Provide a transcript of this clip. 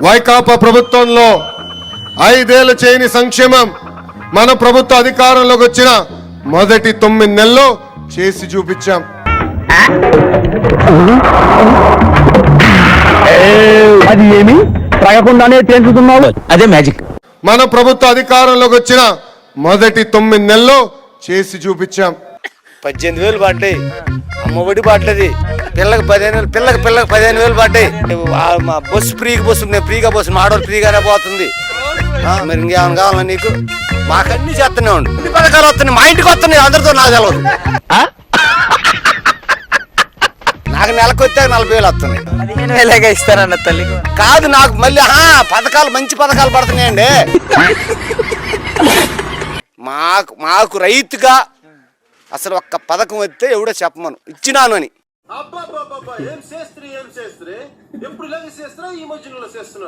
వైకాపా ప్రభుత్వంలో 5 ఏళ్లు చేయని సంక్షేమం మన ప్రభుత్వ అధికారంలోకి వచ్చిన మొదటి 9 నెలల్లో చేసి చూపించాం. అది ఏమి తాగకుండానే తెలుసుకున్నావు, అదే మ్యాజిక్. మన ప్రభుత్వ అధికారంలోకి వచ్చిన మొదటి 9 నెలల్లో చేసి చూపించాం. 18,000 పడ్డాయి, అమ్మఒడి పడ్డది, పిల్లకి 15,000, పిల్లకి 15,000 పడ్డాయి. బస్సు ఫ్రీగా బస్సు ఆడవాళ్ళు ఫ్రీగానే పోతుంది. మరి ఇంకేమైనా కావాలా నీకు? మాకన్నీ చేస్తూనే ఉండు. ఇన్ని పథకాలు వస్తున్నాయి, మా ఇంటికి వస్తున్నాయి, అందరితో నాకు తెలియదు. నాకు నెలకు వచ్చే 40,000 వస్తున్నాయి. 15,000 ఇస్తారన్న తల్లి కాదు, నాకు మళ్ళీ పథకాలు మంచి పథకాలు పడుతున్నాయండి. మాకు రైతుగా అసలు ఒక్క పథకం వస్తే ఎవడో చెప్పమను ఇచ్చినాను అని. ఏం చేస్త్రీ ఎప్పుడు ఇలాగే చేస్తున్నా, ఈ మధ్యలో చేస్తున్నారు.